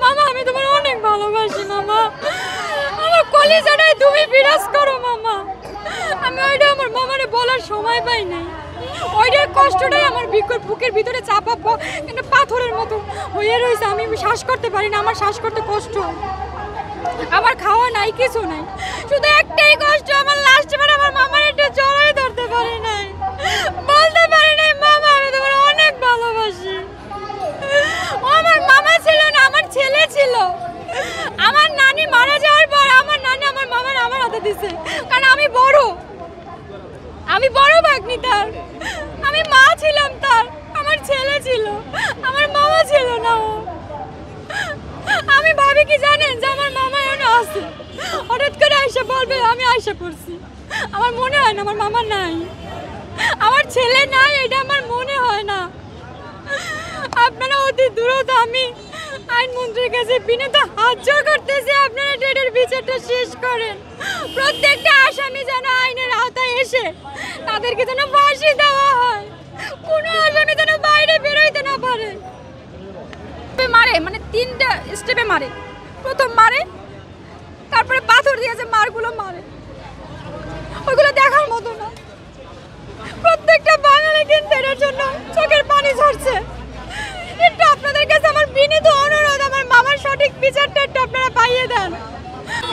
মামা আমি তোমার অনেক ভালোবাসি মামা, আমার কলিজাটাই তুমি বিরাজ করো মামা। আমি ওইটা আমার মামারে বলার সময় পাই নাই, ওইটার কষ্টটাই আমার বুকের ভিতরে চাপা কিন্তু পাথরের মতো হয়ে রয়েছে। আমি শ্বাস করতে পারি না, আমার শ্বাস করতে কষ্ট, আমার খাওয়া নাই, কিছু নাই, শুধু একটাই কষ্ট, আমার লাস্ট বার আমার মামার একটা জড়াই ধরতে পারি নাই, বলতে পারি নাই মামা আমি তোমার অনেক ভালোবাসি। ও আমার মামা ছিল না, আমার ছেলে ছিল। আমার নানি মারা যাওয়ার পর আমার নানি আমার মামার আমার হাতে দিছে, কারণ আমি বড় ভাগ্নি তার, আমি মা ছিলাম তার, আমার ছেলে ছিল, আমার মামা ছিল না। ও আমি ভাবি কি জানেন যে আমার মামা এনে আছে, হঠাৎ করে আয়সা বলবে আমি আয়সা করছি, আমার মনে হয় না আমার মামা নাই, আমার ছেলে নাই, এটা আমার মনে হয় না। আপনারা অতি দ্রুত আমি আইনমন্ত্রীর কাছে বিনীত হাত জোড় করতেছি, আপনারা ডেটের বিচারটা শেষ করেন, প্রত্যেকটা আসামি যেন আইনের আওতায় এসে তাদেরকে যেন ফাঁসি দেওয়া হয়, কোনো আসামি যেন বাইরে বেরোইতে না পারে। মারে মানে 3টা স্টেপে মারে, প্রথম মারে, তারপরে পাথর দিয়েছে, মারগুলো মারে, ওইগুলো দেখার মতো না। প্রত্যেকটা বাঙালি কিন্তু এটার জন্য চোখের পানি ঝরছে। একটু আপনাদের কাছে আমার বিনীত অনুরোধ, আমার মামার সঠিক বিচারটা একটু আপনারা পাইয়ে দেন।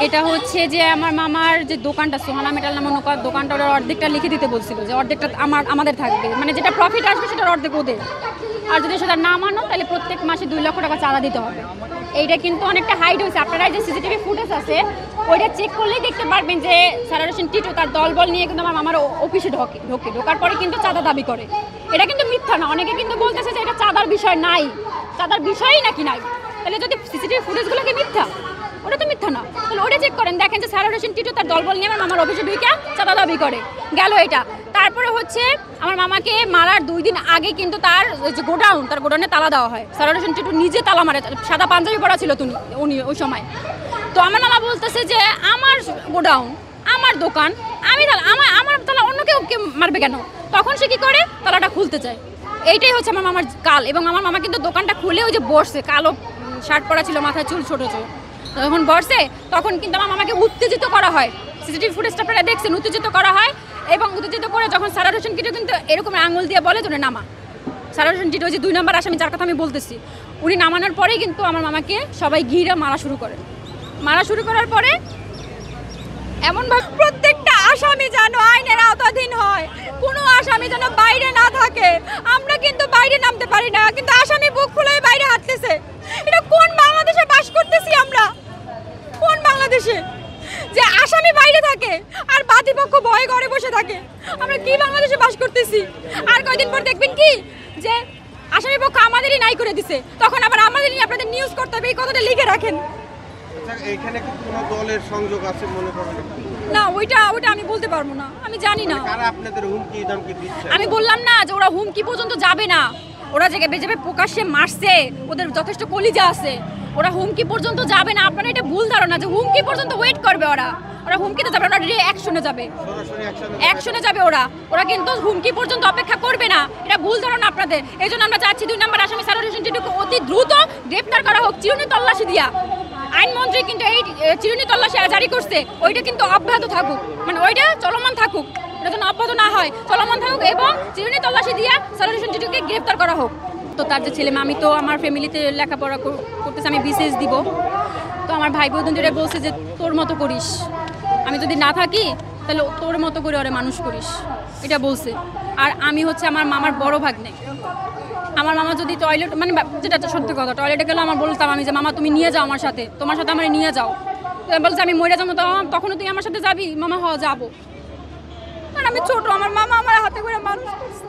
এটা হচ্ছে যে আমার মামার যে দোকানটা সোহানা মেটাল নামে দোকানটা ওরা অর্ধেকটা লিখে দিতে বলছিল, যে অর্ধেকটা আমাদের থাকবে, মানে যেটা প্রফিট আসবে সেটা অর্ধেক ওদের, আর যদি সেটা না মানো তাহলে প্রত্যেক মাসে 2 লক্ষ টাকা চাঁদা দিতে হবে। এইটা কিন্তু অনেকটা হাইট হয়েছে, আপনারা যে সিসিটিভি ফুটেজ আছে ওইটা চেক করলেই দেখতে পারবেন যে সারার হোসেন টিটু তার দলবল নিয়ে কিন্তু আমার মামার অফিসে ঢোকার পরে কিন্তু চাঁদা দাবি করে। এটা কিন্তু মিথ্যা না, অনেকে কিন্তু বলতেছে যে এটা চাঁদার বিষয় নাই, চাঁদার বিষয়ই নাকি নাই, তাহলে যদি সিসিটিভি ফুটেজগুলো কি মিথ্যা? ওটা তো মিথ্যা না, তাহলে ওটা চেক করেন, দেখেন যে সারার হোসেন টিটু তার দলবল নিয়ে আমার মামার অফিসে ঢুকে চাঁদা দাবি করে গেল এটা। তারপরে হচ্ছে আমার মামাকে মারার 2 দিন আগে কিন্তু তার যে তার গোডাউনে তালা দেওয়া হয়, সারার হোসেন টিটু নিজে তালা মারে, সাদা পাঞ্জাবি পরা ছিল উনি ওই সময়। তো আমার মামা বলতেছে যে আমার গোডাউন, আমার দোকান, আমি আমার তালা অন্য কেউ মারবে কেন? তখন সে কি করে, তালাটা খুলতে চায়। এইটাই হচ্ছে আমার মামার কাল। এবং আমার মামা কিন্তু দোকানটা খুলে ওই যে বসছে, কালো শার্ট পরা ছিল, মাথায় চুল ছোট ছোট, যখন বসছে তখন কিন্তু আমার মামাকে উত্তেজিত করা হয়। সিসিটিভি ফুটেজটা আপনারা দেখছেন, উত্তেজিত করা হয়, এবং উত্তেজিত করে যখন সারার হোসেন টিটু কিন্তু এরকম আঙুল দিয়ে বলে তোরে নামা, সারার হোসেন টিটু যে 2 নম্বর আসামি যার কথা আমি বলতেছি, উনি নামানোর পরেই কিন্তু আমার মামাকে সবাই ঘিরে মারা শুরু করার পরে এমনভাবে প্রত্যেকটা আসামি যেন আইনের আওতাধীন হয়, কোনো আসামি যেন বাইরে না থাকে। আমরা কিন্তু বাইরে নামতে পারি না, কিন্তু আসামি বুক খুলে বাইরে হাঁটতেছে। এটা কোন বাংলাদেশে বাস করতেছি আমরা? কোন বাংলাদেশে যে আসামি বাইরে থাকে আর বাদীপক্ষ ভয়ে ঘরে বসে থাকে? আমরা কি বাংলাদেশে বাস করতেছি? আর কয়দিন পর দেখবেন কি যে আসামি পক্ষ আমাদেরই নাই করে দিছে, তখন আবার আমাদেরই আপনাদের নিউজ করতে হবে, এই কথাটা লিখে রাখেন। এখানে কি কোনো দলের সংযোগ আছে মনে করেন? না, ওইটা আমি বলতে পারবো না, আমি জানি না। কারা আপনাদের হুমকি ধমকি দিচ্ছে? আমি বললাম না যে ওরা হুমকি পর্যন্ত যাবে না, ওরা যে বেজাবে প্রকাশ্যে মারছে, ওদের যথেষ্ট কলিজা আছে, ওরা হুমকি পর্যন্ত যাবে না। আপনারা এটা ভুল ধারণা যে হুমকি পর্যন্ত ওয়েট করবে, ওরা হুমকিতে যাবে, ওরা অ্যাকশনে যাবে, ওরা কিন্তু হুমকি পর্যন্ত অপেক্ষা করবে না। এটা ভুল ধারণা আপনাদের। এই জন্য আমরা চাচ্ছি 2 নম্বর আসামি সারার হোসেন টিটুকে অতি দ্রুত গ্রেপ্তার করা হোক, চিরুনি তল্লাশি দিয়া। আইনমন্ত্রী কিন্তু এই চিরুনি তল্লাশি জারি করছে, ওইটা কিন্তু অব্যাহত থাকুক, মানে ওইটা চলমান থাকুক, এটা যেন অব্যাহত না হয়, চলমান থাকুক, এবং চিরুনি তল্লাশি দিয়া সারার হোসেন টিটুকে গ্রেপ্তার করা হোক। তো তার যে ছেলে মেয়ে, আমি তো আমার ফ্যামিলিতে লেখাপড়া করতেছি, আমি বিসিএস দিব, তো আমার ভাই বোনদের বলছে যে তোর মতো করিস, আমি যদি না থাকি তাহলে তোর মতো করে ওরে মানুষ করিস, এটা বলছে। আর আমি হচ্ছে আমার মামার বড় ভাগ্নে, আমার মামা যদি টয়লেট, মানে যেটা সত্যি কথা, টয়লেটে গেলে আমার বলতাম আমি যে মামা তুমি নিয়ে যাও আমার সাথে, তোমার সাথে আমার নিয়ে যাও, বলছে আমি মরে যাবো, তখনও তুই আমার সাথে যাবি? মামা যাবো, কারণ আমি ছোট, আমার মামা আমার হাতে করে মানুষ করছে।